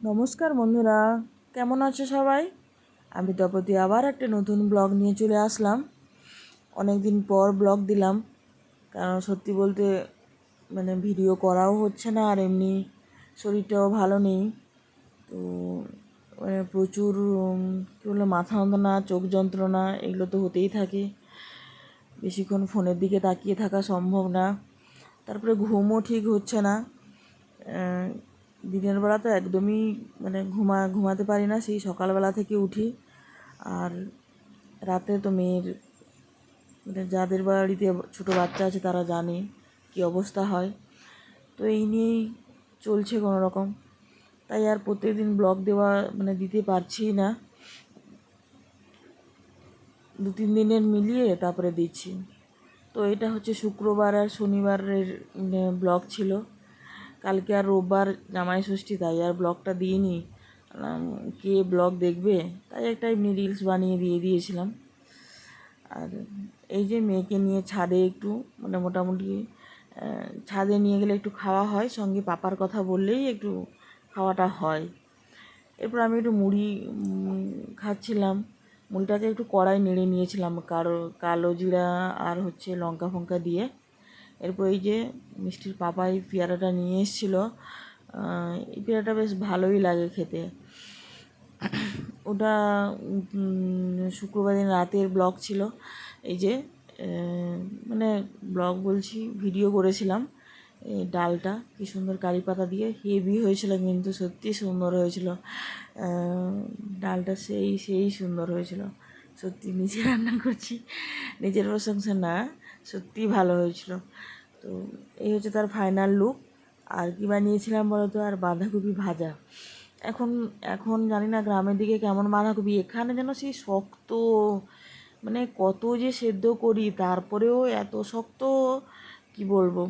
নমস্কার বন্ধুরা, কেমন আছো সবাই? আমি তপতি আবার একটা নতুন ব্লগ নিয়ে চলে আসলাম। অনেক দিন পর ব্লগ দিলাম, কারণ সত্যি বলতে ভিডিও করাও হচ্ছে না, আর এমনি শরীরটাও ভালো নেই। তো প্রচুর কী বলবো, মাথা যন্ত্রণা, চোখ যন্ত্রণা এগুলো তো হতেই থাকে। বেশিক্ষণ ফোনের দিকে তাকিয়ে থাকা সম্ভব না, তারপরে ঘুমও ঠিক হচ্ছে না। দিনের বেলা তো একদমই ঘুমাতে পারি না, সেই সকালবেলা থেকে উঠি। আর রাতে তো মেয়ের যাদের বাড়িতে ছোটো বাচ্চা আছে তারা জানে কী অবস্থা হয়। তো এই নিয়েই চলছে কোনো রকম, তাই আর প্রত্যেকদিন ব্লগ দিতে পারছি না। 2-3 দিনের মিলিয়ে তারপরে দিচ্ছি। তো এটা হচ্ছে শুক্রবার আর শনিবারের ব্লগ ছিল। কালকে আর রোববার জামাই ষষ্ঠী, তাই আর ব্লগটা দিইনি। কে ব্লগ দেখবে, তাই একটা এমনি রিলস বানিয়ে দিয়েছিলাম। আর এই যে মেয়েকে নিয়ে ছাদে একটু মোটামুটি ছাদে নিয়ে গেলে একটু খাওয়া হয়, সঙ্গে পাপার কথা বললেই একটু খাওয়াটা হয়। এরপর আমি একটু মুড়ি খাচ্ছিলাম। মুড়িটাকে একটু কড়াই নেড়ে নিয়েছিলাম কালো জিরা আর লঙ্কা ফঙ্কা দিয়ে। এরপর এই যে মিষ্টির পাপা এই পেয়ারাটা নিয়ে এসেছিলো। এই পেয়ারাটা বেশ ভালোই লাগে খেতে। ওটা শুক্রবার দিন রাতের ব্লগ ছিল। এই যে ব্লগ বলছি, ভিডিও করেছিলাম। এই ডালটা কী সুন্দর কারি পাতা দিয়ে হেভি হয়েছিল, কিন্তু সত্যি সুন্দর হয়েছিল। ডালটা সেই সুন্দর হয়েছিল। সত্যি নিজে রান্না করছি, নিজের প্রশংসা না, সত্যিই ভালো হয়েছিল। তো এই হচ্ছে তার ফাইনাল লুক। আর কি বানিয়েছিলাম বলো তো, আর বাঁধাকপি ভাজা। এখন এখন জানি না গ্রামের দিকে কেমন বাঁধাকপি, এখানে যেন সেই শক্ত, কত যে সেদ্ধ করি তারপরেও এত শক্ত, কি বলবো,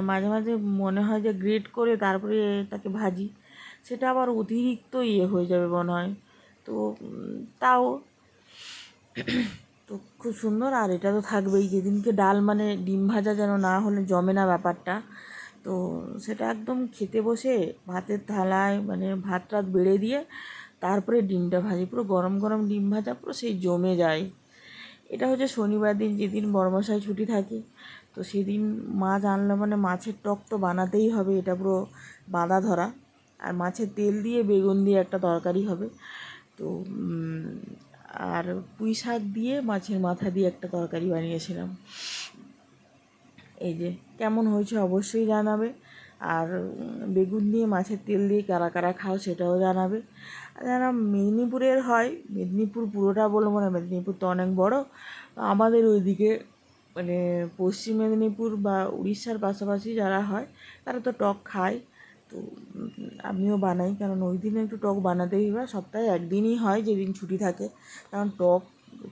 মাঝে মাঝে মনে হয় যে গ্রেট করে তারপরে তাকে ভাজি, সেটা আবার অতিরিক্ত হয়ে যাবে মনে হয়। তো তাও তো খুব সুন্দর। আর এটা তো থাকবেই, যেদিনকে ডাল ডিম ভাজা যেন না হলে জমে না ব্যাপারটা। তো সেটা একদম খেতে বসে ভাতের থালায় ভাত টাত বেড়ে দিয়ে তারপরে ডিমটা ভাজি, পুরো গরম গরম ডিম ভাজা পুরো সেই জমে যায়। এটা হচ্ছে শনিবার দিন, যেদিন বড়মশাই ছুটি থাকে। তো সেদিন মাছ আনলো মাছের টক তো বানাতেই হবে, এটা পুরো বাঁধা ধরা। আর মাছের তেল দিয়ে বেগুন দিয়ে একটা তরকারি হবে। তো আর পুঁই শাক দিয়ে মাছের মাথা দিয়ে একটা তরকারি বানিয়েছিলাম। এই যে কেমন হয়েছে অবশ্যই জানাবে। আর বেগুন দিয়ে মাছের তেল দিয়ে কারা কারা খাও সেটাও জানাবে। আর যারা মেদিনীপুরের হয়, মেদিনীপুর পুরোটা বলবো না, মেদিনীপুর তো অনেক বড়। আমাদের ওইদিকে পশ্চিম মেদিনীপুর বা উড়িষ্যার পাশাপাশি যারা হয় তারা তো টক খায়। তো আমিও বানাই, কারণ ওই দিনে একটু টক বানাতেই হবে। সপ্তাহে একদিনই হয় যেদিন ছুটি থাকে, কারণ টক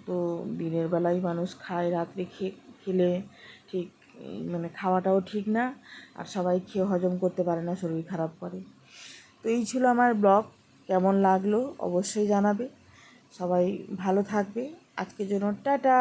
তো দিনের বেলায় মানুষ খায়, রাত্রে খেলে ঠিক খাওয়াটাও ঠিক না, আর সবাই খেয়ে হজম করতে পারে না, শরীর খারাপ করে। তো এই ছিল আমার ব্লগ, কেমন লাগলো অবশ্যই জানাবে। সবাই ভালো থাকবে। আজকের জন্য টাটা।